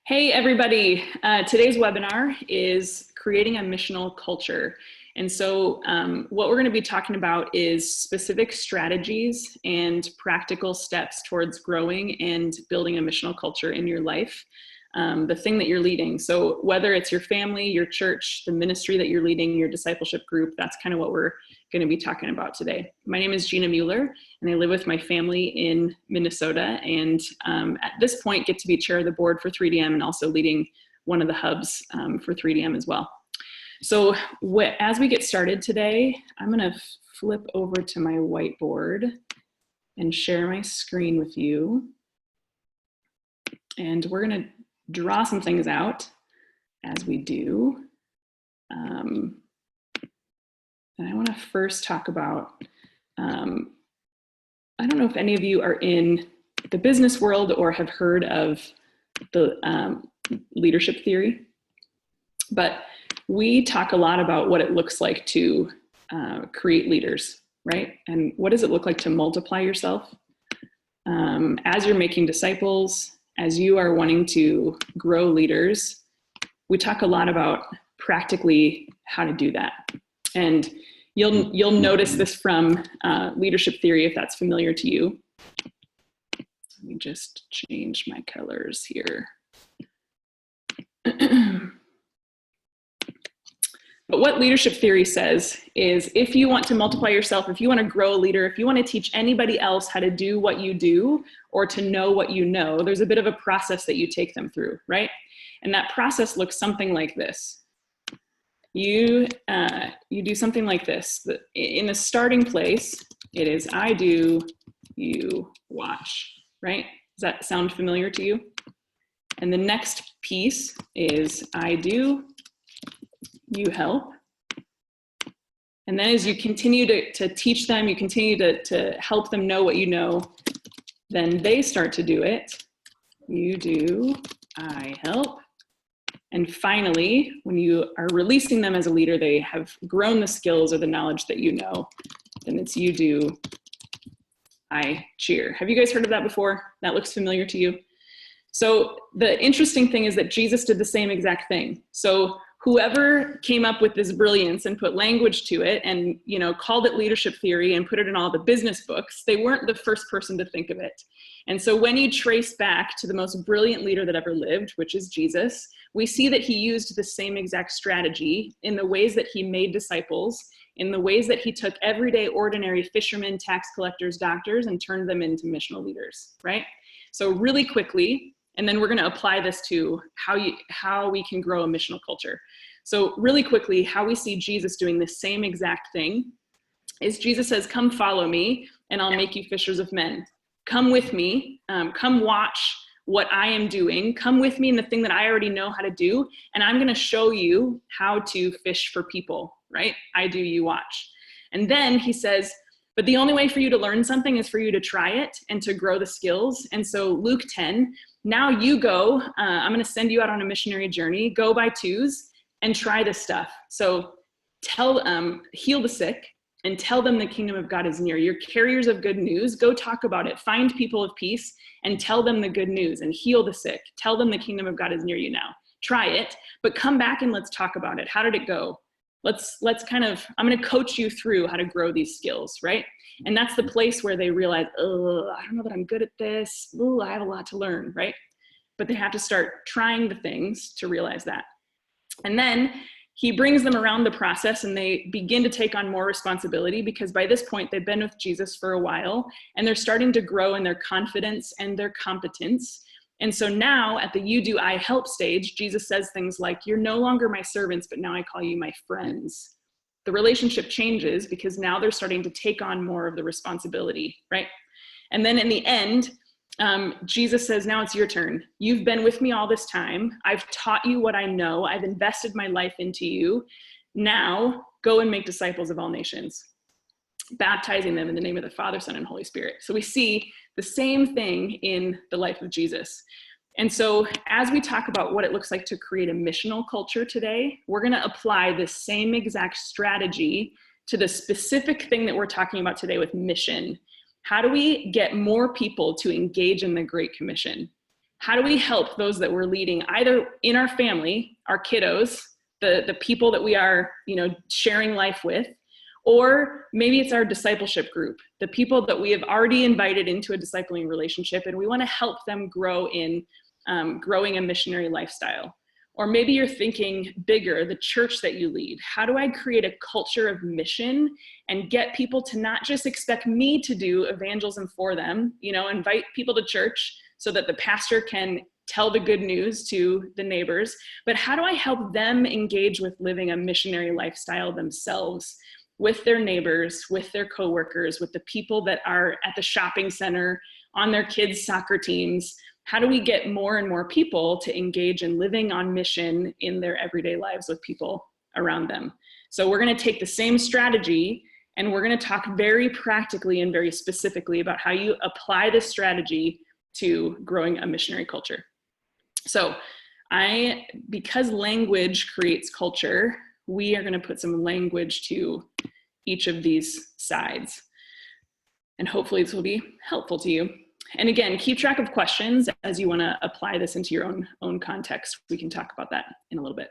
Hey everybody, today's webinar is creating a missional culture. And so what we're going to be talking about is specific strategies and practical steps towards growing and building a missional culture in your life, the thing that you're leading. So whether it's your family, your church, the ministry that you're leading, your discipleship group, that's kind of what we're going to be talking about today. My name is Gina Mueller, and I live with my family in Minnesota, and at this point get to be chair of the board for 3DM and also leading one of the hubs for 3DM as well. So as we get started today, I'm going to flip over to my whiteboard and share my screen with you. And we're going to draw some things out as we do. And I want to first talk about, I don't know if any of you are in the business world or have heard of the leadership theory, but we talk a lot about what it looks like to create leaders, right? And what does it look like to multiply yourself? As you're making disciples, as you are wanting to grow leaders, we talk a lot about practically how to do that. And you'll notice this from leadership theory if that's familiar to you. Let me just change my colors here. But what leadership theory says is if you want to multiply yourself, if you want to grow a leader, if you want to teach anybody else how to do what you do or to know what you know, there's a bit of a process that you take them through, right? And that process looks something like this. You do something like this. In the starting place, it is I do, you watch, right? Does that sound familiar to you? And the next piece is I do, you help. And then as you continue to teach them, you continue to help them know what you know, then they start to do it. You do, I help. And finally, when you are releasing them as a leader, they have grown the skills or the knowledge that you know, then it's you do, I cheer. Have you guys heard of that before? That looks familiar to you? So the interesting thing is that Jesus did the same exact thing. So whoever came up with this brilliance and put language to it and, you know, called it leadership theory and put it in all the business books, they weren't the first person to think of it. And so when you trace back to the most brilliant leader that ever lived, which is Jesus, we see that he used the same exact strategy in the ways that he made disciples, in the ways that he took everyday ordinary fishermen, tax collectors, doctors, and turned them into missional leaders, right? So really quickly, and then we're going to apply this to how we can grow a missional culture. So really quickly, how we see Jesus doing the same exact thing is Jesus says, come follow me and I'll make you fishers of men. Come with me, come watch what I am doing. Come with me in the thing that I already know how to do. And I'm going to show you how to fish for people, right? I do, you watch. And then he says, but the only way for you to learn something is for you to try it and to grow the skills. And so Luke 10, now you go, I'm going to send you out on a missionary journey, go by twos and try this stuff. So heal the sick and tell them the kingdom of God is near. You're carriers of good news. Go talk about it. Find people of peace and tell them the good news and heal the sick. Tell them the kingdom of God is near you now. Try it, but come back and let's talk about it. How did it go? Let's I'm going to coach you through how to grow these skills, right? And that's the place where they realize, oh, I don't know that I'm good at this. Oh, I have a lot to learn, right? But they have to start trying the things to realize that. And then he brings them around the process and they begin to take on more responsibility because by this point they've been with Jesus for a while and they're starting to grow in their confidence and their competence. And so now at the you do, I help stage, Jesus says things like, you're no longer my servants, but now I call you my friends. The relationship changes because now they're starting to take on more of the responsibility, right? And then in the end, Jesus says, now it's your turn. You've been with me all this time. I've taught you what I know. I've invested my life into you. Now go and make disciples of all nations, baptizing them in the name of the Father, Son, and Holy Spirit. So we see the same thing in the life of Jesus. And so as we talk about what it looks like to create a missional culture today, we're going to apply this same exact strategy to the specific thing that we're talking about today with mission. How do we get more people to engage in the Great Commission? How do we help those that we're leading, either in our family, our kiddos, the people that we are, sharing life with, or maybe it's our discipleship group, the people that we have already invited into a discipling relationship, and we want to help them grow in growing a missionary lifestyle. Or maybe you're thinking bigger, the church that you lead. How do I create a culture of mission and get people to not just expect me to do evangelism for them, invite people to church so that the pastor can tell the good news to the neighbors, but how do I help them engage with living a missionary lifestyle themselves, with their neighbors, with their coworkers, with the people that are at the shopping center, on their kids' soccer teams? How do we get more and more people to engage in living on mission in their everyday lives with people around them? So we're going to take the same strategy and we're going to talk very practically and very specifically about how you apply this strategy to growing a missionary culture. So because language creates culture, we are going to put some language to each of these sides. And hopefully this will be helpful to you. And again, keep track of questions as you want to apply this into your own context. We can talk about that in a little bit.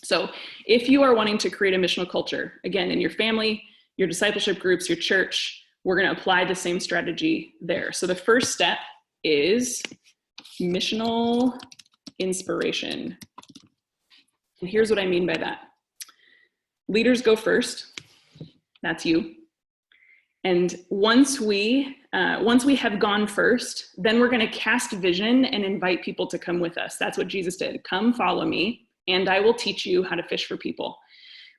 So if you are wanting to create a missional culture, again, in your family, your discipleship groups, your church, we're going to apply the same strategy there. So the first step is missional inspiration. And here's what I mean by that. Leaders go first. That's you. And once we have gone first, then we're going to cast vision and invite people to come with us. That's what Jesus did. Come follow me, and I will teach you how to fish for people.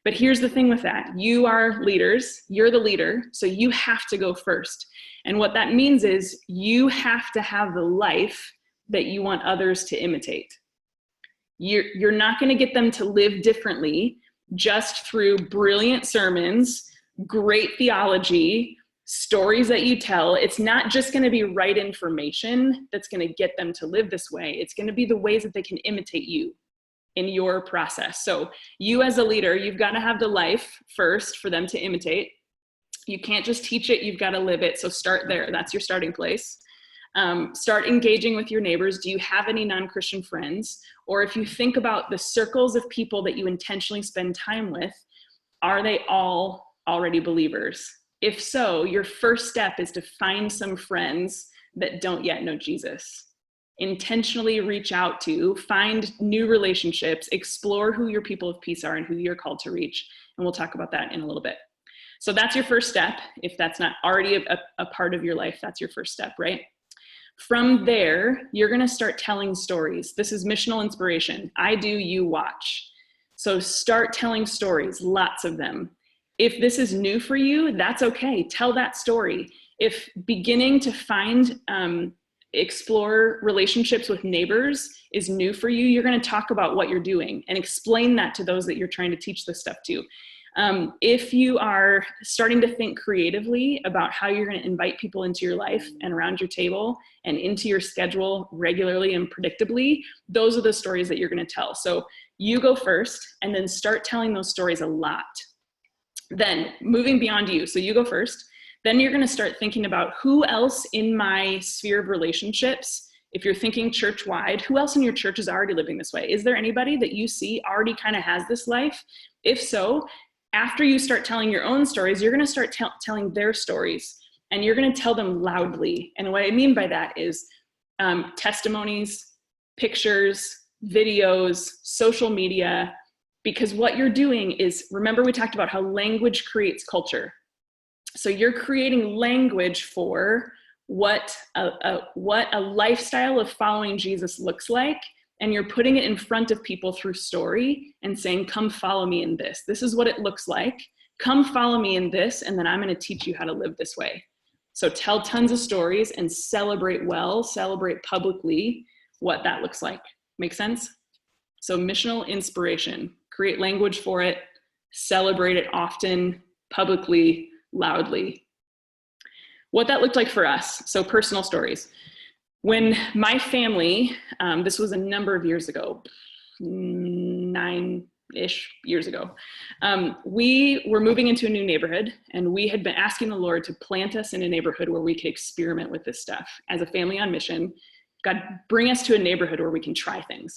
But here's the thing with that. You are leaders. You're the leader, so you have to go first. And what that means is you have to have the life that you want others to imitate. You're not going to get them to live differently just through brilliant sermons, great theology, stories that you tell. It's not just going to be right information that's going to get them to live this way. It's going to be the ways that they can imitate you in your process. So you as a leader, you've got to have the life first for them to imitate. You can't just teach it, you've got to live it. So start there. That's your starting place. Start engaging with your neighbors. Do you have any non-Christian friends? Or if you think about the circles of people that you intentionally spend time with, are they all already believers? If so, your first step is to find some friends that don't yet know Jesus. Intentionally reach out to, find new relationships, explore who your people of peace are and who you're called to reach. And we'll talk about that in a little bit. So that's your first step. If that's not already a part of your life, that's your first step, right? From there, you're going to start telling stories. This is missional inspiration. I do, you watch. So start telling stories, lots of them. If this is new for you, that's okay. Tell that story. If beginning to explore relationships with neighbors is new for you, you're going to talk about what you're doing and explain that to those that you're trying to teach this stuff to. If you are starting to think creatively about how you're going to invite people into your life and around your table and into your schedule regularly and predictably, those are the stories that you're going to tell. So you go first and then start telling those stories a lot. Then moving beyond you, so you go first, then you're going to start thinking about who else in my sphere of relationships, if you're thinking church-wide, who else in your church is already living this way? Is there anybody that you see already kind of has this life? If so, after you start telling your own stories, you're going to start telling their stories, and you're going to tell them loudly. And what I mean by that is testimonies, pictures, videos, social media, because what you're doing is, remember we talked about how language creates culture. So you're creating language for what a lifestyle of following Jesus looks like, and you're putting it in front of people through story and saying, come follow me in this. This is what it looks like. Come follow me in this, and then I'm going to teach you how to live this way. So tell tons of stories and celebrate publicly what that looks like. Make sense? So missional inspiration, create language for it, celebrate it often, publicly, loudly. What that looked like for us, so personal stories. When my family, this was a number of years ago, 9-ish years ago, we were moving into a new neighborhood, and we had been asking the Lord to plant us in a neighborhood where we could experiment with this stuff as a family on mission. God, bring us to a neighborhood where we can try things.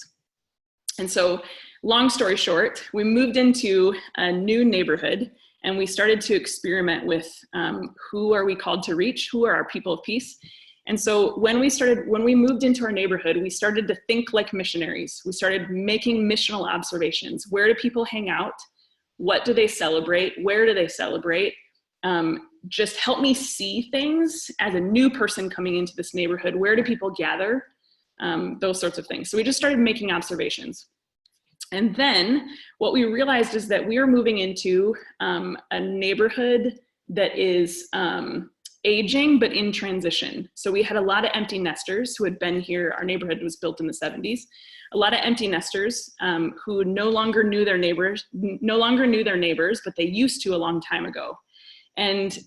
And so, long story short, we moved into a new neighborhood and we started to experiment with who are we called to reach? Who are our people of peace? And so when we moved into our neighborhood, we started to think like missionaries. We started making missional observations. Where do people hang out? What do they celebrate? Where do they celebrate? Just help me see things as a new person coming into this neighborhood. Where do people gather? Those sorts of things. So we just started making observations. And then what we realized is that we were moving into a neighborhood that is aging, but in transition. So we had a lot of empty nesters who had been here. Our neighborhood was built in the 70s. A lot of empty nesters who no longer knew their neighbors, but they used to a long time ago. And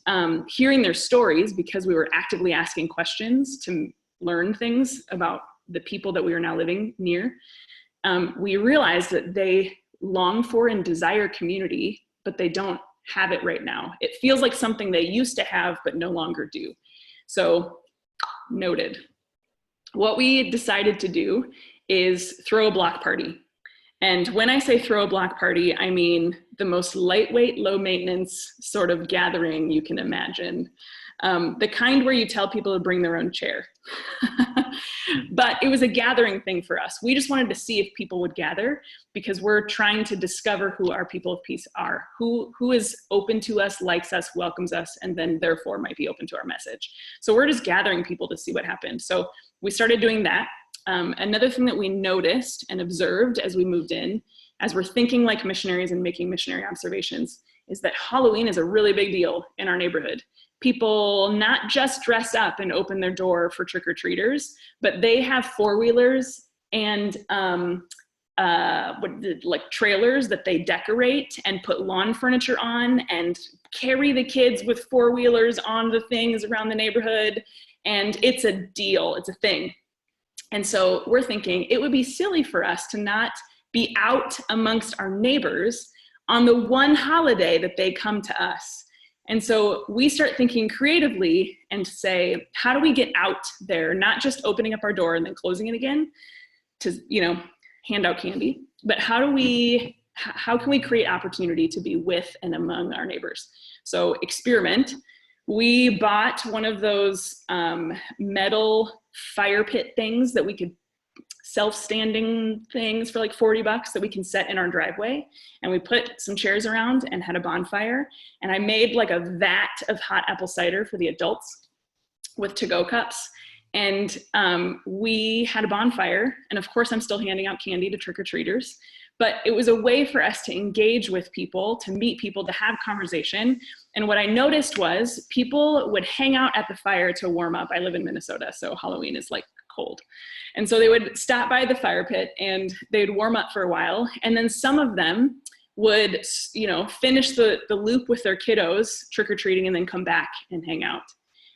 hearing their stories, because we were actively asking questions to learn things about the people that we are now living near, we realized that they long for and desire community, but they don't have it right now. It feels like something they used to have, but no longer do. So, noted. What we decided to do is throw a block party. And when I say throw a block party, I mean the most lightweight, low maintenance sort of gathering you can imagine. The kind where you tell people to bring their own chair. But it was a gathering thing for us. We just wanted to see if people would gather because we're trying to discover who our people of peace are, who is open to us, likes us, welcomes us, and then therefore might be open to our message. So we're just gathering people to see what happened. So we started doing that. Another thing that we noticed and observed as we moved in, as we're thinking like missionaries and making missionary observations, is that Halloween is a really big deal in our neighborhood. People not just dress up and open their door for trick-or-treaters, but they have four-wheelers and like trailers that they decorate and put lawn furniture on and carry the kids with four-wheelers on the things around the neighborhood. And it's a deal, it's a thing. And so we're thinking it would be silly for us to not be out amongst our neighbors on the one holiday that they come to us. And so we start thinking creatively and say, how do we get out there, not just opening up our door and then closing it again to, hand out candy, but how can we create opportunity to be with and among our neighbors? So experiment. We bought one of those metal fire pit things that we could self-standing things for like $40 that we can set in our driveway. And we put some chairs around and had a bonfire. And I made like a vat of hot apple cider for the adults with to-go cups. And we had a bonfire. And of course, I'm still handing out candy to trick-or-treaters. But it was a way for us to engage with people, to meet people, to have conversation. And what I noticed was people would hang out at the fire to warm up. I live in Minnesota, so Halloween is like cold. And so they would stop by the fire pit and they'd warm up for a while. And then some of them would, finish the loop with their kiddos trick-or-treating and then come back and hang out.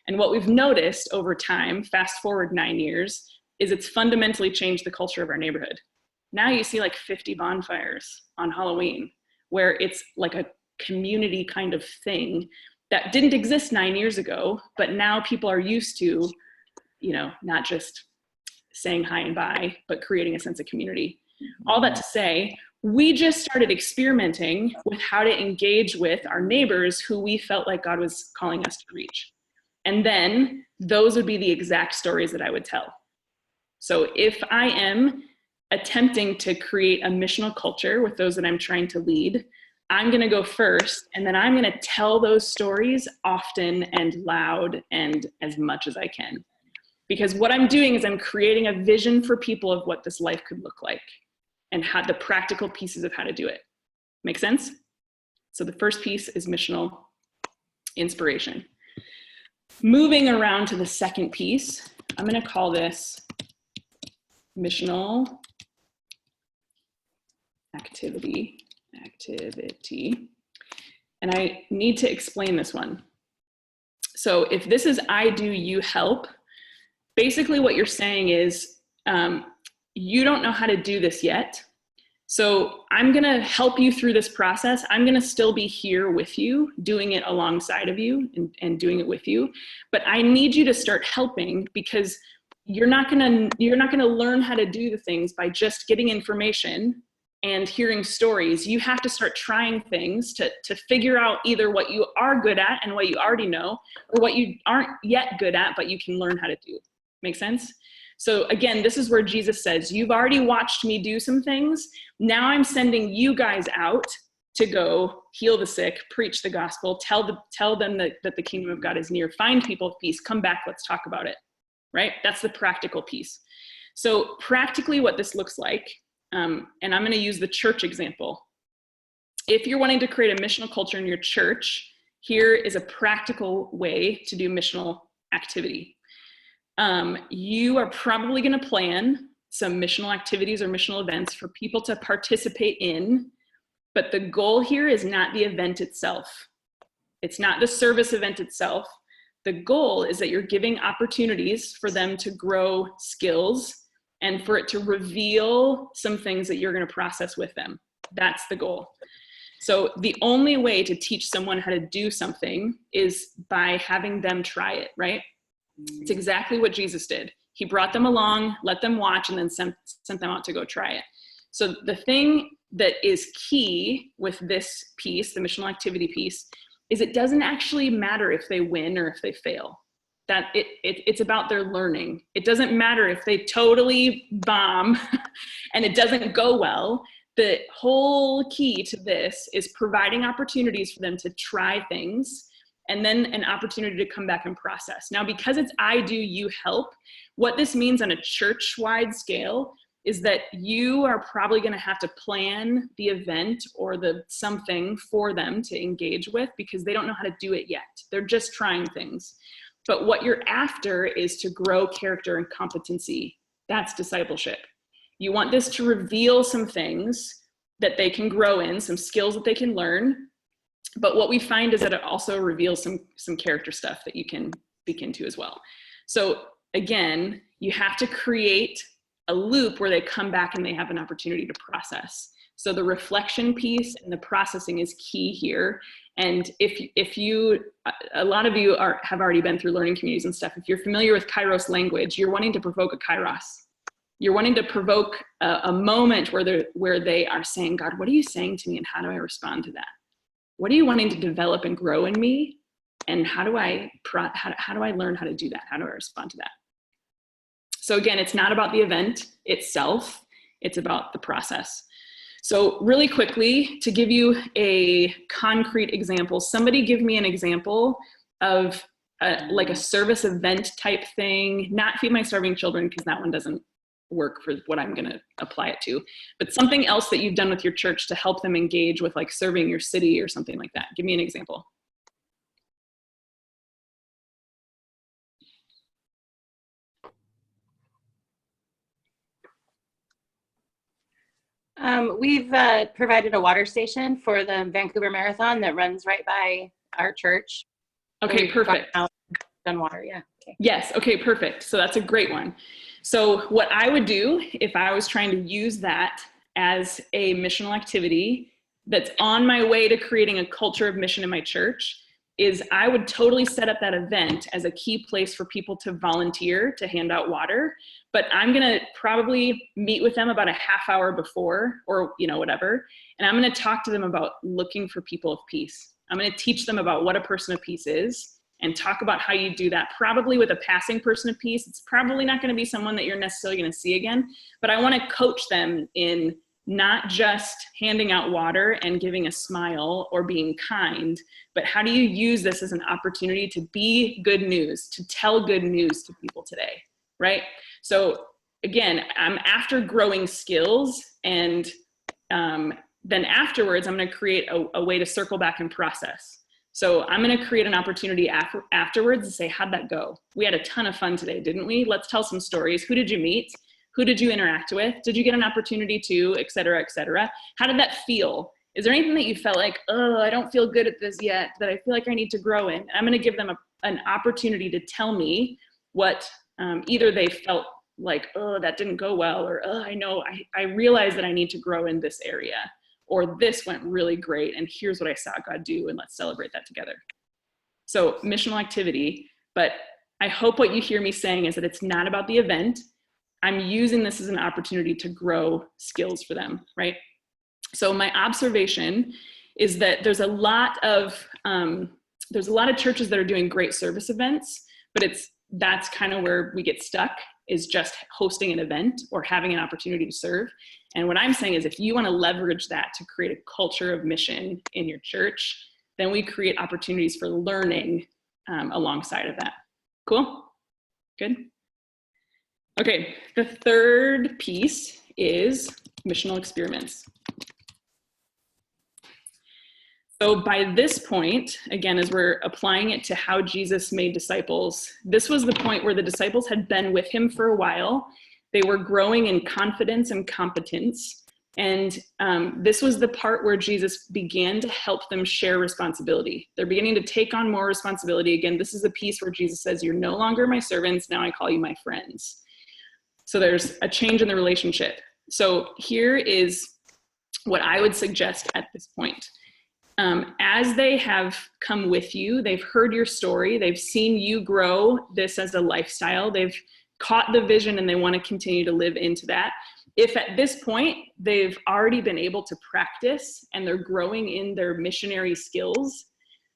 And what we've noticed over time, fast forward 9 years, is it's fundamentally changed the culture of our neighborhood. Now you see like 50 bonfires on Halloween, where it's like a community kind of thing that didn't exist 9 years ago, but now people are used to, not just saying hi and bye, but creating a sense of community. All that to say, we just started experimenting with how to engage with our neighbors who we felt like God was calling us to reach. And then those would be the exact stories that I would tell. So if I am attempting to create a missional culture with those that I'm trying to lead, I'm going to go first, and then I'm going to tell those stories often and loud and as much as I can. Because what I'm doing is I'm creating a vision for people of what this life could look like and how the practical pieces of how to do it. Make sense? So the first piece is missional inspiration. Moving around to the second piece, I'm going to call this missional activity. And I need to explain this one. So if this is I do, you help, basically what you're saying is you don't know how to do this yet. So I'm going to help you through this process. I'm going to still be here with you, doing it alongside of you and doing it with you. But I need you to start helping because you're not gonna learn how to do the things by just getting information and hearing stories. You have to start trying things to figure out either what you are good at and what you already know, or what you aren't yet good at, but you can learn how to do. Make sense? So again, this is where Jesus says, you've already watched me do some things. Now I'm sending you guys out to go heal the sick, preach the gospel, tell them that the kingdom of God is near, find people of peace, come back, let's talk about it, right? That's the practical piece. So practically what this looks like, and I'm going to use the church example. If you're wanting to create a missional culture in your church, here is a practical way to do missional activity. You are probably going to plan some missional activities or missional events for people to participate in, but the goal here is not the event itself. It's not the service event itself. The goal is that you're giving opportunities for them to grow skills and for it to reveal some things that you're going to process with them. That's the goal. So the only way to teach someone how to do something is by having them try it, right? It's exactly what Jesus did. He brought them along, let them watch, and then sent them out to go try it. So the thing that is key with this piece, the missional activity piece, is it doesn't actually matter if they win or if they fail. That it's about their learning. It doesn't matter if they totally bomb and it doesn't go well. The whole key to this is providing opportunities for them to try things and then an opportunity to come back and process. Now, because it's I do, you help, what this means on a church-wide scale is that you are probably going to have to plan the event or the something for them to engage with because they don't know how to do it yet. They're just trying things. But what you're after is to grow character and competency. That's discipleship. You want this to reveal some things that they can grow in, some skills that they can learn. But what we find is that it also reveals some character stuff that you can speak into as well. So again, you have to create a loop where they come back and they have an opportunity to process. So the reflection piece and the processing is key here. And if you, a lot of you have already been through learning communities and stuff. If you're familiar with Kairos language, you're wanting to provoke a Kairos. You're wanting to provoke a moment where they are saying, God, what are you saying to me and how do I respond to that? What are you wanting to develop and grow in me? And how do I learn how to do that? How do I respond to that? So again, it's not about the event itself, it's about the process. So really quickly, to give you a concrete example, somebody give me an example of like a service event type thing, not Feed My Starving Children, because that one doesn't work for what I'm gonna apply it to, but something else that you've done with your church to help them engage with like serving your city or something like that. Give me an example. We've provided a water station for the Vancouver Marathon that runs right by our church. Okay, perfect. Done water, yeah. Okay. Yes, okay, perfect. So that's a great one. So what I would do if I was trying to use that as a missional activity that's on my way to creating a culture of mission in my church is I would totally set up that event as a key place for people to volunteer to hand out water. But I'm going to probably meet with them about a half hour before or, whatever. And I'm going to talk to them about looking for people of peace. I'm going to teach them about what a person of peace is and talk about how you do that, probably with a passing person of peace. It's probably not going to be someone that you're necessarily going to see again, but I want to coach them in not just handing out water and giving a smile or being kind, but how do you use this as an opportunity to be good news, to tell good news to people today, right? So again, I'm after growing skills, and then afterwards, I'm going to create a way to circle back and process. So I'm going to create an opportunity afterwards to say, how'd that go? We had a ton of fun today, didn't we? Let's tell some stories. Who did you meet? Who did you interact with? Did you get an opportunity to, et cetera, et cetera? How did that feel? Is there anything that you felt like, oh, I don't feel good at this yet, that I feel like I need to grow in? I'm going to give them an opportunity to tell me what either they felt like, oh, that didn't go well, or oh, I realize that I need to grow in this area, or this went really great, and here's what I saw God do, and let's celebrate that together. So missional activity, but I hope what you hear me saying is that it's not about the event. I'm using this as an opportunity to grow skills for them, right? So my observation is that there's a lot of churches that are doing great service events, but that's kind of where we get stuck, is just hosting an event or having an opportunity to serve. And what I'm saying is, if you want to leverage that to create a culture of mission in your church, then we create opportunities for learning alongside of that. Cool? Good? Okay, the third piece is missional experiments. So by this point, again, as we're applying it to how Jesus made disciples, this was the point where the disciples had been with him for a while. They were growing in confidence and competence. And this was the part where Jesus began to help them share responsibility. They're beginning to take on more responsibility. Again, this is the piece where Jesus says, "You're no longer my servants, now I call you my friends." So there's a change in the relationship. So here is what I would suggest at this point. As they have come with you, they've heard your story, they've seen you grow this as a lifestyle, they've caught the vision and they want to continue to live into that. If at this point they've already been able to practice and they're growing in their missionary skills,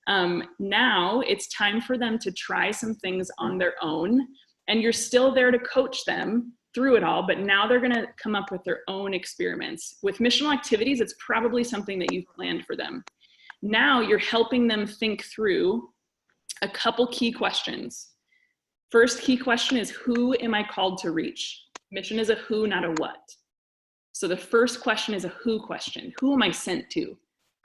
now it's time for them to try some things on their own, and you're still there to coach them through it all, but now they're going to come up with their own experiments. With missional activities, it's probably something that you've planned for them. Now you're helping them think through a couple key questions. First key question is, who am I called to reach? Mission is a who, not a what. So the first question is a who question. Who am I sent to?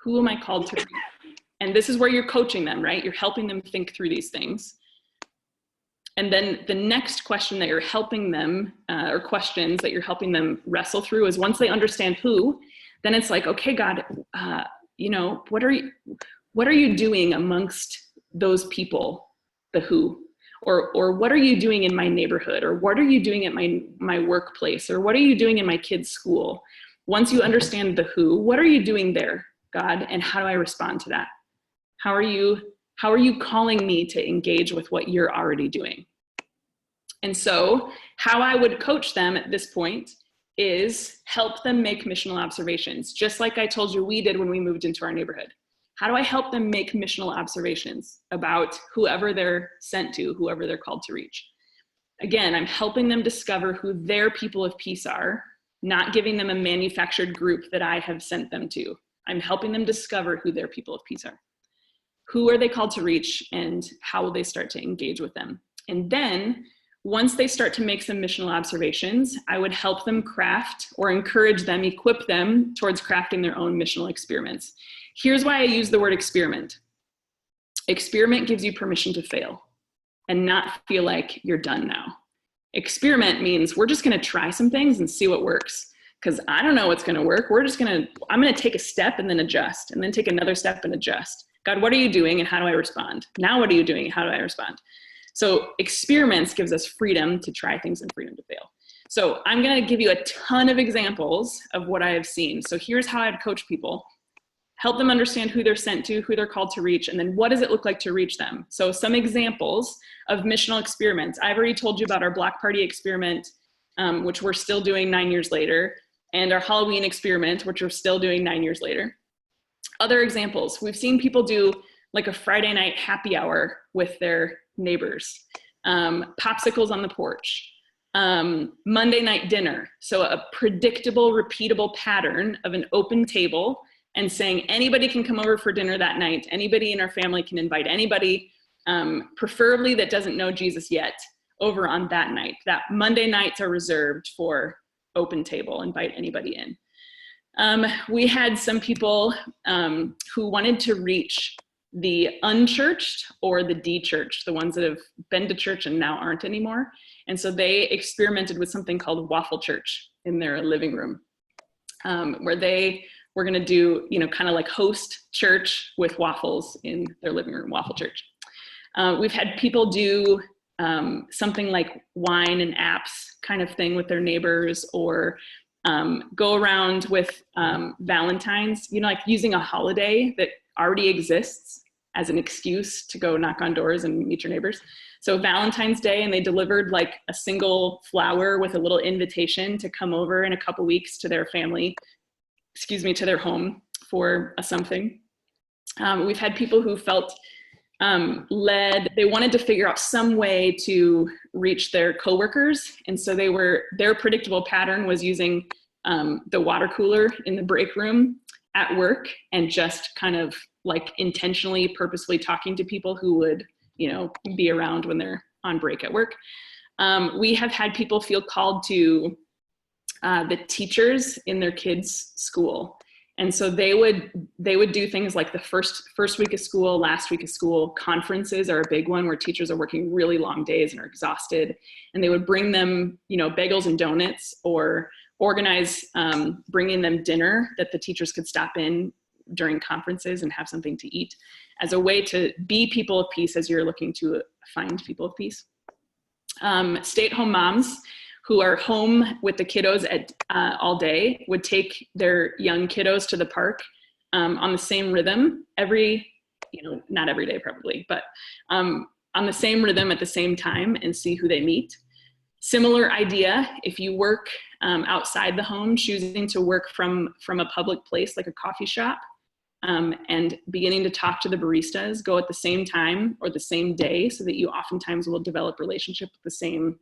Who am I called to reach? And this is where you're coaching them, right? You're helping them think through these things. And then the next question that you're helping them, or questions that you're helping them wrestle through, is once they understand who, then it's like, okay, God, what are you doing amongst those people, the who? Or what are you doing in my neighborhood? Or what are you doing at my workplace? Or what are you doing in my kid's school? Once you understand the who, what are you doing there, God? And how do I respond to that? How are you calling me to engage with what you're already doing? And so how I would coach them at this point is help them make missional observations, just like I told you we did when we moved into our neighborhood. How do I help them make missional observations about whoever they're sent to, whoever they're called to reach? Again, I'm helping them discover who their people of peace are, not giving them a manufactured group that I have sent them to. I'm helping them discover who their people of peace are. Who are they called to reach, and how will they start to engage with them? And then once they start to make some missional observations, I would help them craft or encourage them, equip them towards crafting their own missional experiments. Here's why I use the word experiment. Experiment gives you permission to fail and not feel like you're done now. Experiment means we're just going to try some things and see what works, because I don't know what's going to work. I'm going to take a step and then adjust, and then take another step and adjust. God, what are you doing and how do I respond? Now what are you doing and how do I respond? So experiments gives us freedom to try things and freedom to fail. So I'm going to give you a ton of examples of what I have seen. So here's how I'd coach people. Help them understand who they're sent to, who they're called to reach, and then what does it look like to reach them? So some examples of missional experiments. I've already told you about our block party experiment, which we're still doing 9 years later, and our Halloween experiment, which we're still doing 9 years later. Other examples, we've seen people do like a Friday night happy hour with their neighbors, popsicles on the porch, Monday night dinner. So a predictable, repeatable pattern of an open table and saying anybody can come over for dinner that night. Anybody in our family can invite anybody, preferably that doesn't know Jesus yet, over on that night. That Monday nights are reserved for open table, invite anybody in. We had some people who wanted to reach the unchurched or the de-churched, the ones that have been to church and now aren't anymore. And so they experimented with something called waffle church in their living room, where they were going to do, kind of like host church with waffles in their living room, waffle church. We've had people do something like wine and apps kind of thing with their neighbors, or go around with Valentine's, like using a holiday that already exists as an excuse to go knock on doors and meet your neighbors. So Valentine's Day, and they delivered like a single flower with a little invitation to come over in a couple weeks to their family, to their home for something. We've had people who felt led, they wanted to figure out some way to reach their coworkers. And so their predictable pattern was using the water cooler in the break room at work and just kind of like intentionally, purposefully talking to people who would, be around when they're on break at work. We have had people feel called to the teachers in their kids' school. And so they would do things like the first week of school, last week of school. Conferences are a big one where teachers are working really long days and are exhausted. And they would bring them, bagels and donuts, or organize bringing them dinner that the teachers could stop in during conferences and have something to eat, as a way to be people of peace as you're looking to find people of peace. Stay-at-home moms who are home with the kiddos all day would take their young kiddos to the park on the same rhythm not every day probably, but on the same rhythm at the same time, and see who they meet. Similar idea, if you work outside the home, choosing to work from a public place like a coffee shop, and beginning to talk to the baristas, go at the same time or the same day, so that you oftentimes will develop relationship with the same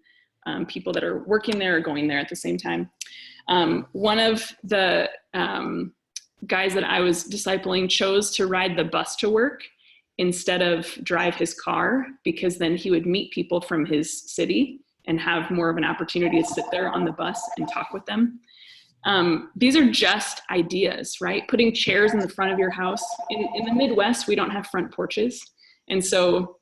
people that are working there or going there at the same time. One of the guys that I was discipling chose to ride the bus to work instead of drive his car, because then he would meet people from his city and have more of an opportunity to sit there on the bus and talk with them. These are just ideas, right? Putting chairs in the front of your house. In the Midwest, we don't have front porches. And so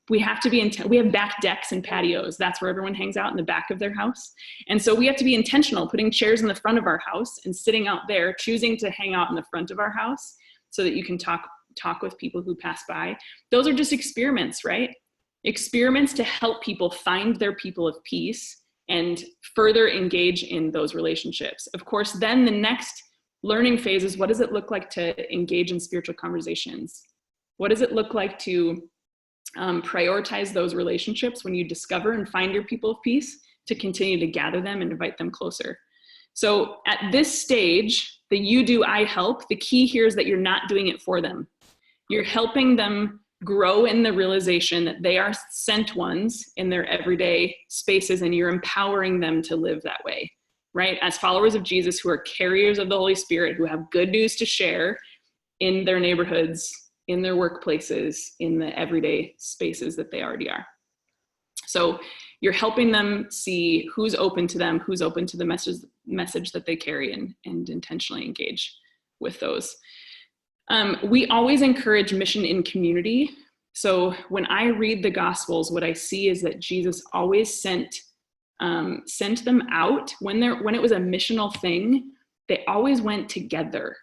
we have to be, we have back decks and patios. That's where everyone hangs out, in the back of their house. And so we have to be intentional, putting chairs in the front of our house and sitting out there, choosing to hang out in the front of our house so that you can talk with people who pass by. Those are just experiments, right? Experiments to help people find their people of peace and further engage in those relationships. Of course, then the next learning phase is, what does it look like to engage in spiritual conversations? What does it look like to prioritize those relationships when you discover and find your people of peace, to continue to gather them and invite them closer? So at this stage, the you do, I help, the key here is that you're not doing it for them. You're helping them grow in the realization that they are sent ones in their everyday spaces, and you're empowering them to live that way, right? As followers of Jesus who are carriers of the Holy Spirit, who have good news to share in their neighborhoods, in their workplaces, in the everyday spaces that they already are. So you're helping them see who's open to them, who's open to the message that they carry, and intentionally engage with those. We always encourage mission in community. So when I read the Gospels, what I see is that Jesus always sent them out. When it was a missional thing, they always went together.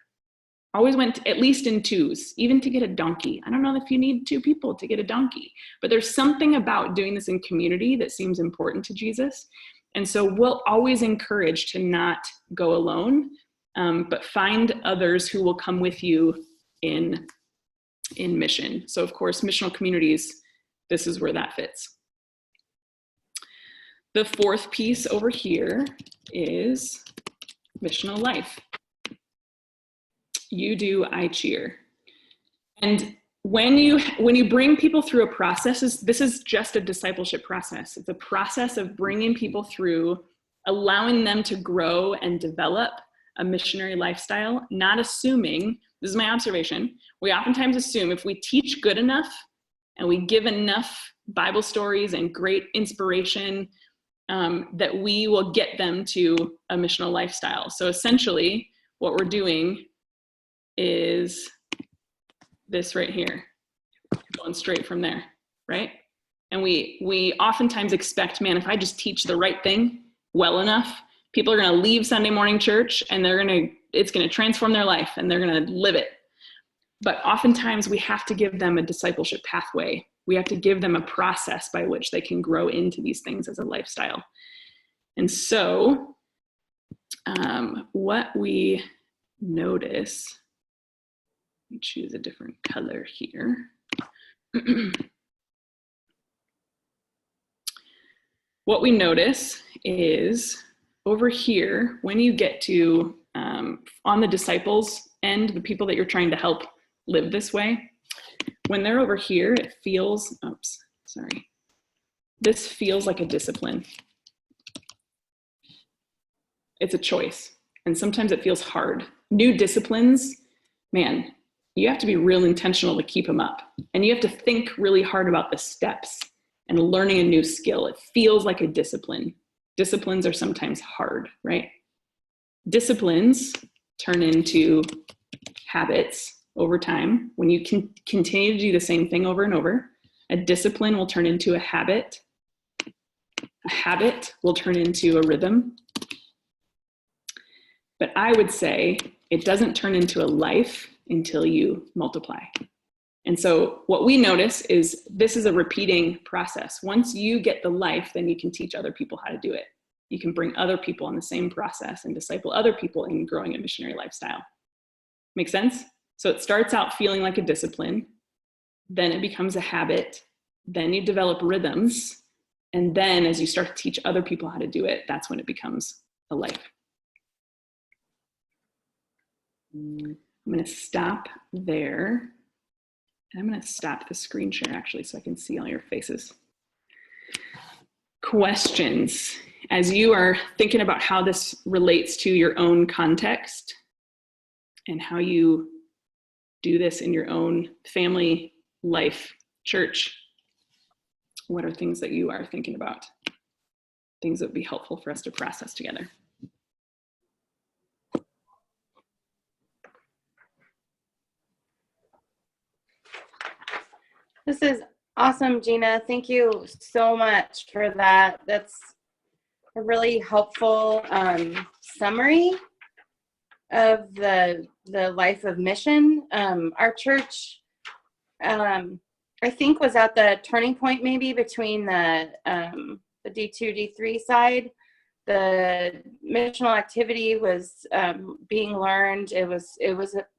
Always went at least in twos, even to get a donkey. I don't know if you need two people to get a donkey, but there's something about doing this in community that seems important to Jesus. And so we'll always encourage to not go alone, but find others who will come with you in mission. So of course, missional communities, this is where that fits. The fourth piece over here is missional life. You do, I cheer. And when you bring people through a process, this is just a discipleship process. It's a process of bringing people through, allowing them to grow and develop a missionary lifestyle, not assuming, this is my observation, we oftentimes assume if we teach good enough and we give enough Bible stories and great inspiration, that we will get them to a missional lifestyle. So essentially what we're doing is this right here, going straight from there, right? And we oftentimes expect, man, if I just teach the right thing well enough, people are going to leave Sunday morning church and it's going to transform their life and they're going to live it. But oftentimes we have to give them a discipleship pathway. We have to give them a process by which they can grow into these things as a lifestyle. And so what we notice, choose a different color here. what we notice is over here, when you get to on the disciples end, the people that you're trying to help live this way, when they're over here, it feels, this feels like a discipline. It's a choice. And sometimes it feels hard. New disciplines, man, you have to be real intentional to keep them up. And you have to think really hard about the steps and learning a new skill. It feels like a discipline. Disciplines are sometimes hard, right? Disciplines turn into habits over time. When you can continue to do the same thing over and over, a discipline will turn into a habit. A habit will turn into a rhythm. But I would say it doesn't turn into a life until you multiply. And so what we notice is this is a repeating process. Once you get the life, then you can teach other people how to do it. You can bring other people on the same process and disciple other people in growing a missionary lifestyle. Make sense? So it starts out feeling like a discipline, then it becomes a habit, then you develop rhythms, and then as you start to teach other people how to do it, that's when it becomes a life. I'm going to stop there. I'm going to stop the screen share actually so I can see all your faces. Questions as you are thinking about how this relates to your own context and how you do this in your own family, life, church. What are things that you are thinking about? Things that would be helpful for us to process together. This is awesome, Gina. Thank you so much for that. That's a really helpful summary of the life of mission. Our church, I think, was at the turning point maybe between the D2, D3 side. The missional activity was being learned. It was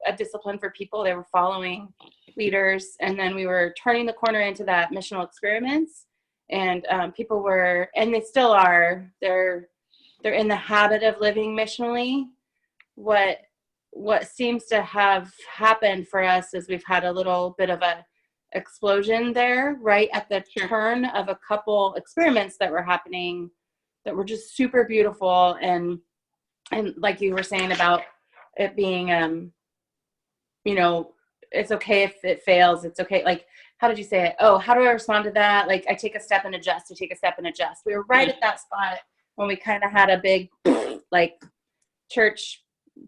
a discipline for people. They were following leaders, and then we were turning the corner into that missional experiments, and people were, and they still are, they're in the habit of living missionally. What seems to have happened for us is we've had a little bit of a explosion there right at the turn of a couple experiments that were happening that were just super beautiful, and like you were saying about it being it's okay if it fails. It's okay. Like, how did you say it? Oh, how do I respond to that? Like, I take a step and adjust. I take a step and adjust. We were right at that spot when we kind of had a big, like, church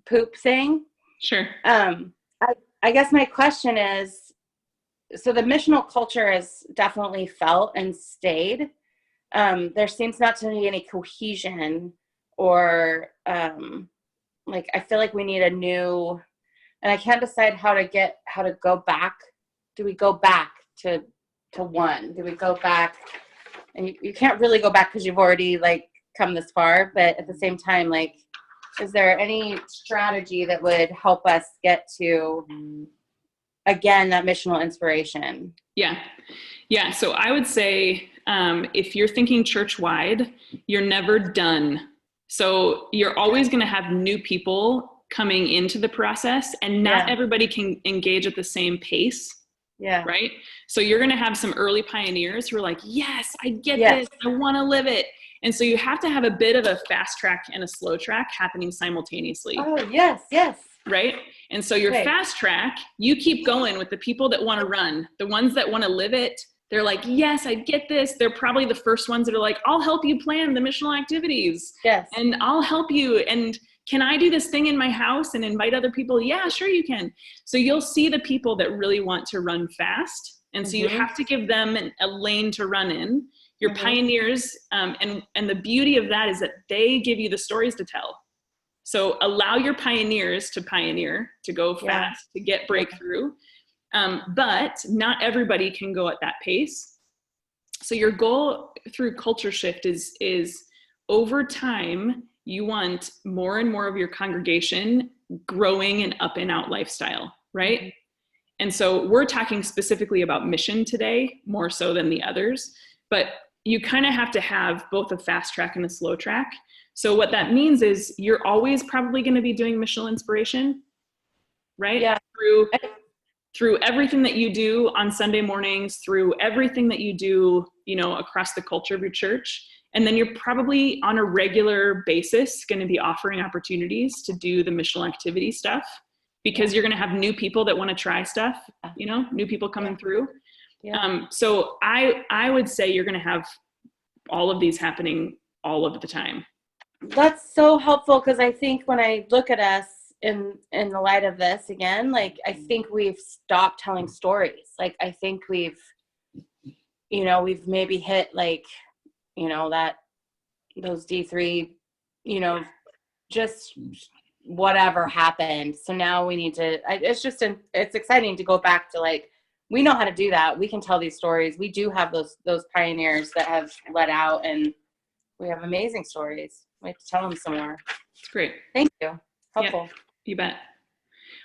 poop thing. Sure. I guess my question is, so the missional culture has definitely felt and stayed. There seems not to be any cohesion or, like, I feel like we need a new, and I can't decide how to go back. Do we go back to one? Do we go back? And you can't really go back because you've already, like, come this far. But at the same time, like, is there any strategy that would help us get to, again, that missional inspiration? Yeah. So I would say if you're thinking church-wide, you're never done. So you're always going to have new people coming into the process, and not everybody can engage at the same pace. Yeah. Right. So you're going to have some early pioneers who are like, yes, I get this. I want to live it. And so you have to have a bit of a fast track and a slow track happening simultaneously. Oh, yes. Right. And so your fast track, you keep going with the people that want to run, the ones that want to live it. They're like, yes, I get this. They're probably the first ones that are like, I'll help you plan the missional activities. Yes. And I'll help you. And can I do this thing in my house and invite other people? Yeah, sure you can. So you'll see the people that really want to run fast. And so you have to give them a lane to run in. Your pioneers, and the beauty of that is that they give you the stories to tell. So allow your pioneers to pioneer, to go fast, to get breakthrough. But not everybody can go at that pace. So your goal through culture shift is over time, you want more and more of your congregation growing an up and out lifestyle, right? And so we're talking specifically about mission today, more so than the others. But you kind of have to have both a fast track and a slow track. So what that means is you're always probably going to be doing missional inspiration, right? Yeah. Through everything that you do on Sunday mornings, through everything that you do, you know, across the culture of your church. And then you're probably on a regular basis going to be offering opportunities to do the missional activity stuff, because you're going to have new people that want to try stuff, you know, new people coming through. Yeah. So I would say you're going to have all of these happening all of the time. That's so helpful, because I think when I look at us in the light of this again, like, I think we've stopped telling stories. Like, I think we've maybe hit, like, you know, that those D3, you know, just whatever happened. So now we need to, it's exciting to go back to, like, we know how to do that. We can tell these stories. We do have those pioneers that have led out, and we have amazing stories. We have to tell them some more. It's great. Thank you. Helpful. Yeah, you bet.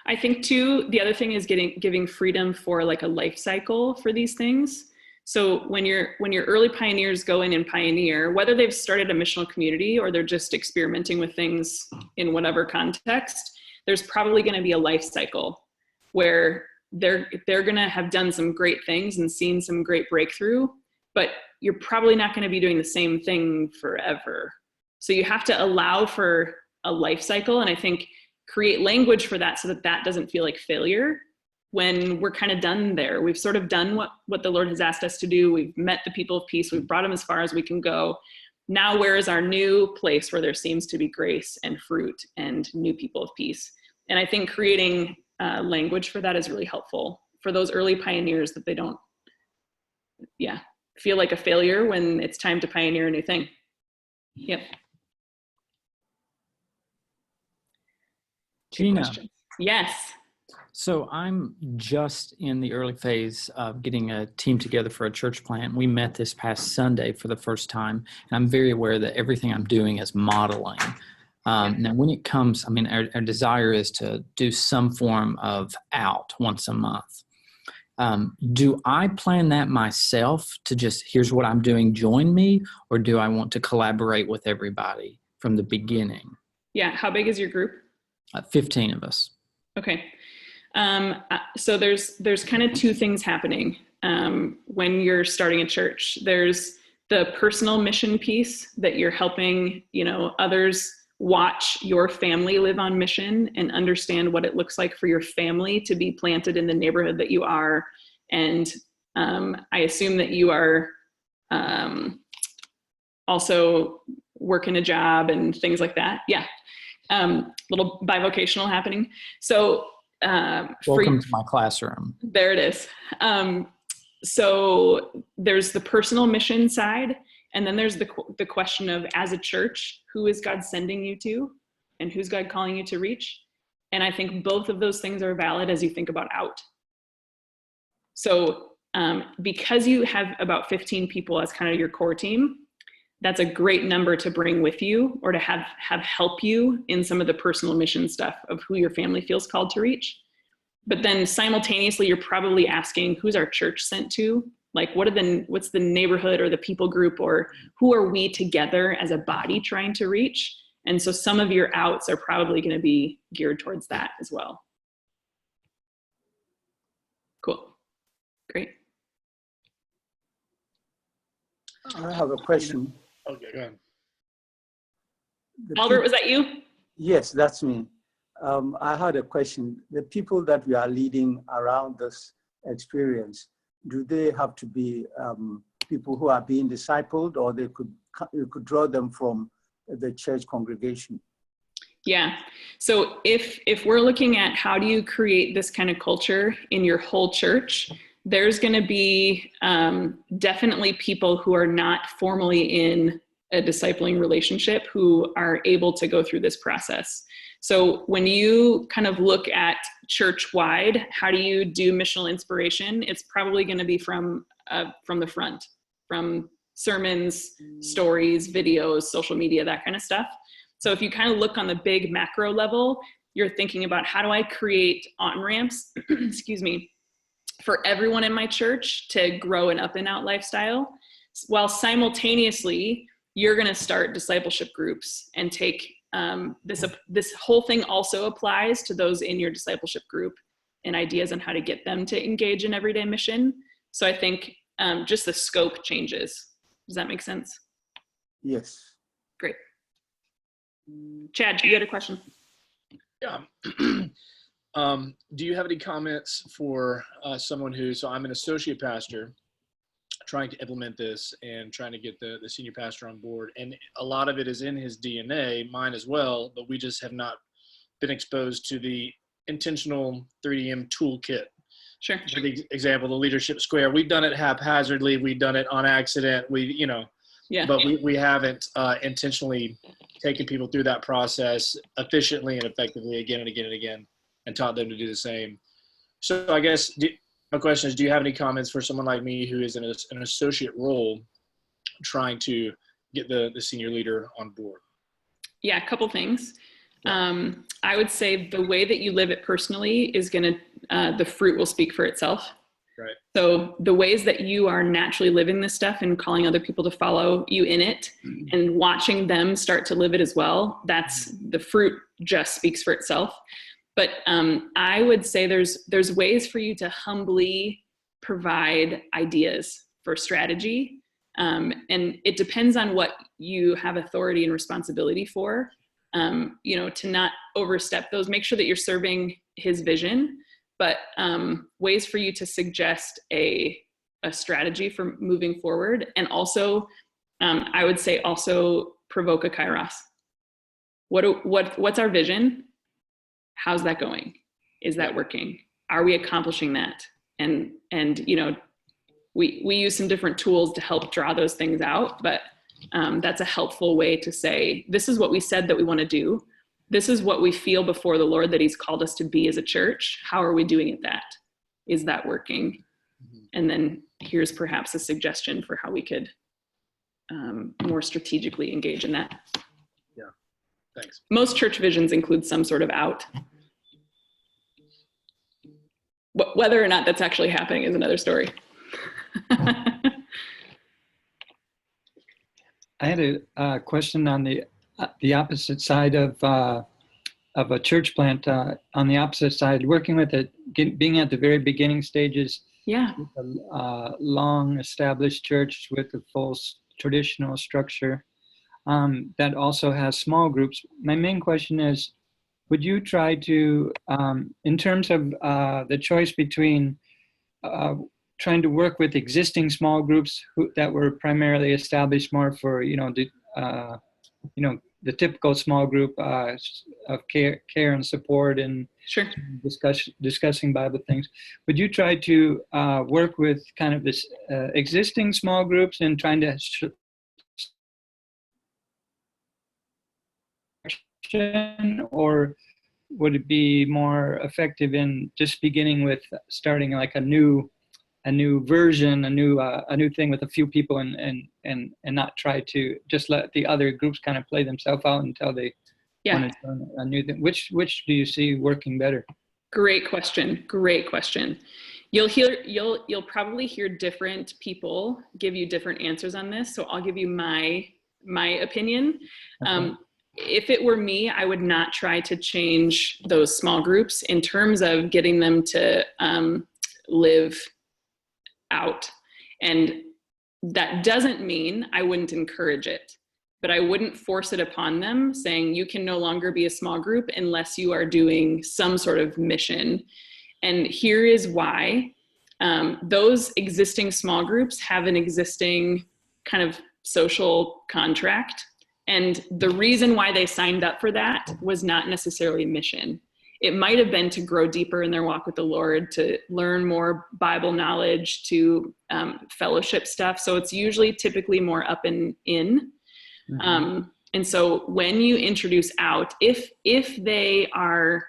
I think too, the other thing is giving freedom for like a life cycle for these things. So when your early pioneers go in and pioneer, whether they've started a missional community or they're just experimenting with things in whatever context, there's probably going to be a life cycle where they're going to have done some great things and seen some great breakthrough, but you're probably not going to be doing the same thing forever. So you have to allow for a life cycle, and I think create language for that so that doesn't feel like failure when we're kind of done there. We've sort of done what the Lord has asked us to do. We've met the people of peace. We've brought them as far as we can go. Now, where is our new place where there seems to be grace and fruit and new people of peace? And I think creating language for that is really helpful for those early pioneers, that they don't feel like a failure when it's time to pioneer a new thing. Yep. Gina. Yes. So I'm just in the early phase of getting a team together for a church plant. We met this past Sunday for the first time, and I'm very aware that everything I'm doing is modeling. Now, when it comes, I mean, our desire is to do some form of out once a month. Do I plan that myself to just, here's what I'm doing, join me, or do I want to collaborate with everybody from the beginning? Yeah. How big is your group? 15 of us. Okay. So there's kind of two things happening when you're starting a church. There's the personal mission piece that you're helping, you know, others watch your family live on mission and understand what it looks like for your family to be planted in the neighborhood that you are. And I assume that you are also working a job and things like that. Yeah. Little bivocational happening. So welcome to my classroom. There it is. So there's the personal mission side, and then there's the question of, as a church, who is God sending you to, and who's God calling you to reach? And I think both of those things are valid as you think about out. So because you have about 15 people as kind of your core team, that's a great number to bring with you, or to have help you in some of the personal mission stuff of who your family feels called to reach. But then simultaneously, you're probably asking, who's our church sent to? Like, what's the neighborhood or the people group, or who are we together as a body trying to reach? And so some of your outs are probably going to be geared towards that as well. Cool. Great. I have a question. Okay, go ahead. Albert, was that you? Yes, that's me. I had a question. The people that we are leading around this experience, do they have to be people who are being discipled, or you could draw them from the church congregation? Yeah. So if we're looking at how do you create this kind of culture in your whole church, there's going to be definitely people who are not formally in a discipling relationship who are able to go through this process. So when you kind of look at church-wide, how do you do missional inspiration? It's probably going to be from the front, from sermons, stories, videos, social media, that kind of stuff. So if you kind of look on the big macro level, you're thinking about, how do I create on-ramps, excuse me, for everyone in my church to grow an up and out lifestyle? while simultaneously you're going to start discipleship groups and take this whole thing also applies to those in your discipleship group and ideas on how to get them to engage in everyday mission. So I think just the scope changes. Does that make sense? Yes. Great. Chad, you had a question? Yeah. Do you have any comments for someone so I'm an associate pastor trying to implement this and trying to get the senior pastor on board. And a lot of it is in his DNA, mine as well, but we just have not been exposed to the intentional 3DM toolkit. Sure. For the example, the leadership square, we've done it haphazardly. We've done it on accident. But we haven't intentionally taken people through that process efficiently and effectively again and again and again and taught them to do the same. So I guess my question is, do you have any comments for someone like me who is in an associate role trying to get the senior leader on board? Yeah, a couple things. I would say the way that you live it personally is the fruit will speak for itself. Right. So the ways that you are naturally living this stuff and calling other people to follow you in it and watching them start to live it as well, that's the fruit just speaks for itself. But I would say there's ways for you to humbly provide ideas for strategy. And it depends on what you have authority and responsibility for, to not overstep those, make sure that you're serving his vision, but ways for you to suggest a strategy for moving forward. And also, I would say also provoke a kairos. What's our vision? How's that going? Is that working? Are we accomplishing that? And we use some different tools to help draw those things out, but that's a helpful way to say, this is what we said that we want to do. This is what we feel before the Lord that he's called us to be as a church. How are we doing at that? Is that working? Mm-hmm. And then here's perhaps a suggestion for how we could more strategically engage in that. Yeah, thanks. Most church visions include some sort of out. Whether or not that's actually happening is another story. I had a question on the opposite side of a church plant. On the opposite side, working with it, being at the very beginning stages. Yeah. A long established church with a full traditional structure that also has small groups. My main question is, would you try to, in terms of the choice between trying to work with existing small groups that were primarily established more for, the typical small group of care and support and sure. discussing Bible things. Would you try to work with kind of this existing small groups and trying to or would it be more effective in just beginning with starting like a new version, a new thing with a few people and not try to just let the other groups kind of play themselves out until they want to learn a new thing? Which do you see working better? Great question. You'll probably hear different people give you different answers on this. So I'll give you my opinion. Okay. If it were me, I would not try to change those small groups in terms of getting them to live out. And that doesn't mean I wouldn't encourage it, but I wouldn't force it upon them saying you can no longer be a small group unless you are doing some sort of mission. And here is why. Those existing small groups have an existing kind of social contract. And the reason why they signed up for that was not necessarily mission. It might have been to grow deeper in their walk with the Lord, to learn more Bible knowledge, to fellowship stuff. So it's usually typically more up and in. Mm-hmm. And so when you introduce out, if they are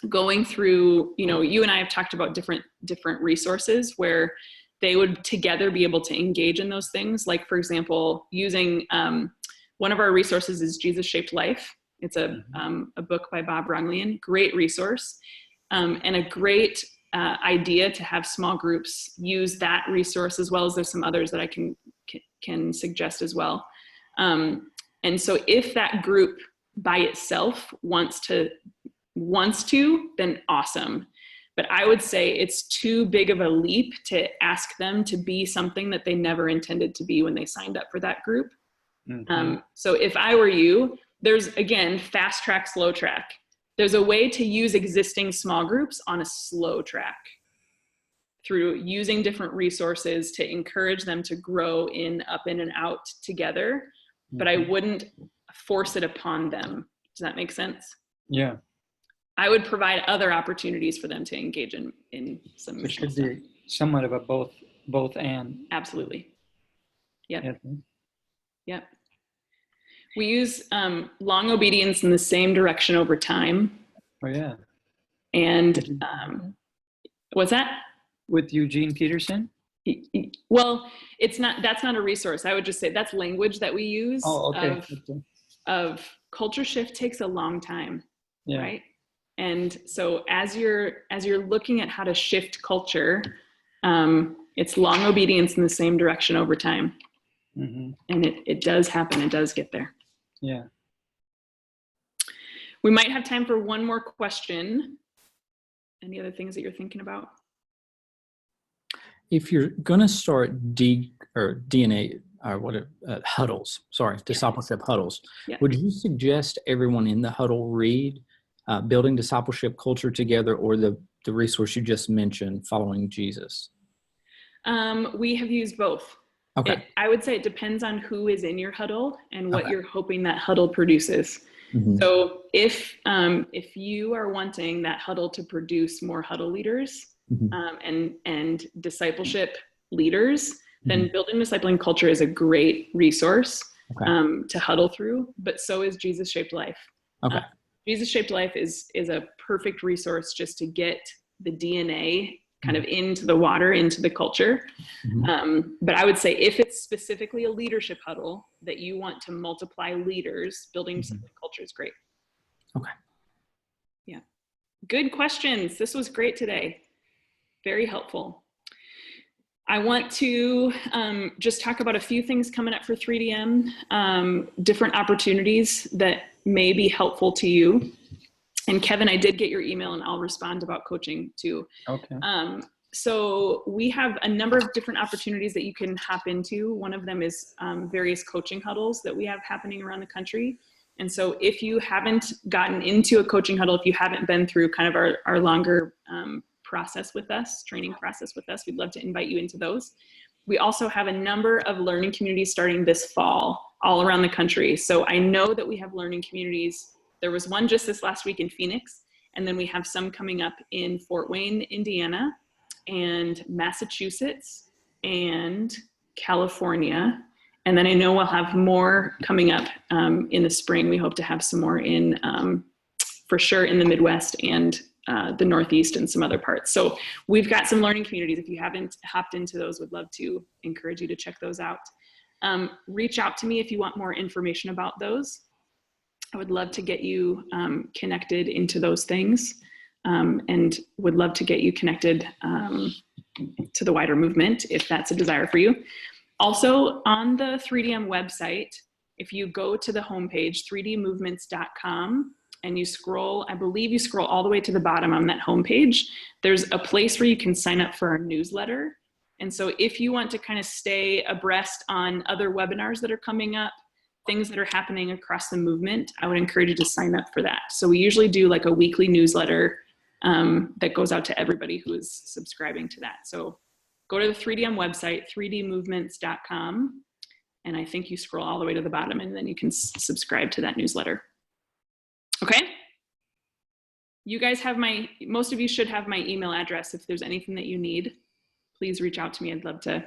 going through, you and I have talked about different resources where they would together be able to engage in those things. Like, for example, using one of our resources is Jesus Shaped Life. It's a book by Bob Runglian, great resource, and a great idea to have small groups use that resource, as well as there's some others that I can can suggest as well. And so if that group by itself wants to, then awesome. But I would say it's too big of a leap to ask them to be something that they never intended to be when they signed up for that group. So if I were you, there's, again, fast track, slow track. There's a way to use existing small groups on a slow track through using different resources to encourage them to grow in, up in, and out together. But I wouldn't force it upon them. Does that make sense? Yeah. I would provide other opportunities for them to engage in some It should stuff. be somewhat of a both and. Absolutely. Yep. Yeah. Yep. We use long obedience in the same direction over time. Oh yeah. And what's that? With Eugene Peterson? Well, that's not a resource. I would just say that's language that we use. Oh, okay. Of culture shift takes a long time, yeah. Right? And so as you're looking at how to shift culture, it's long obedience in the same direction over time. And it does happen. It does get there. Yeah. We might have time for one more question. Any other things that you're thinking about? If you're going to start DNA or huddles, discipleship huddles, would you suggest everyone in the huddle read Building Discipleship Culture Together, or the resource you just mentioned, Following Jesus? We have used both. Okay. I would say it depends on who is in your huddle and what you're hoping that huddle produces. So if you are wanting that huddle to produce more huddle leaders and discipleship leaders, then Building Discipling Culture is a great resource to huddle through, but so is Jesus Shaped Life. Okay. Jesus Shaped Life is a perfect resource just to get the DNA kind of into the water, into the culture. But I would say if it's specifically a leadership huddle that you want to multiply leaders, Building Discipling Culture is great. Okay. Yeah. Good questions. This was great today. Very helpful. I want to just talk about a few things coming up for 3DM, different opportunities that may be helpful to you. And Kevin, I did get your email and I'll respond about coaching too. Okay. So we have a number of different opportunities that you can hop into. One of them is various coaching huddles that we have happening around the country. And so if you haven't gotten into a coaching huddle, if you haven't been through kind of our longer process with us, training process with us, we'd love to invite you into those. We also have a number of learning communities starting this fall all around the country. So I know that we have learning communities. There was one just this last week in Phoenix, and then we have some coming up in Fort Wayne, Indiana, and Massachusetts, and California. And then I know we'll have more coming up in the spring. We hope to have some more in, for sure, in the Midwest and the Northeast and some other parts. So we've got some learning communities. If you haven't hopped into those, would love to encourage you to check those out. Reach out to me if you want more information about those. I would love to get you connected into those things, and would love to get you connected to the wider movement if that's a desire for you. Also, on the 3DM website, if you go to the homepage, 3dmovements.com, and you scroll, I believe you scroll all the way to the bottom on that homepage, there's a place where you can sign up for our newsletter. And so if you want to kind of stay abreast on other webinars that are coming up, things that are happening across the movement, I would encourage you to sign up for that. So we usually do like a weekly newsletter that goes out to everybody who is subscribing to that. So go to the 3DM website, 3dmovements.com, and I think you scroll all the way to the bottom and then you can subscribe to that newsletter. Okay? You guys have most of you should have my email address. If there's anything that you need, please reach out to me. I'd love to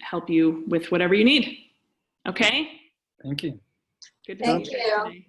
help you with whatever you need. Okay? Thank you. Good to see you guys today.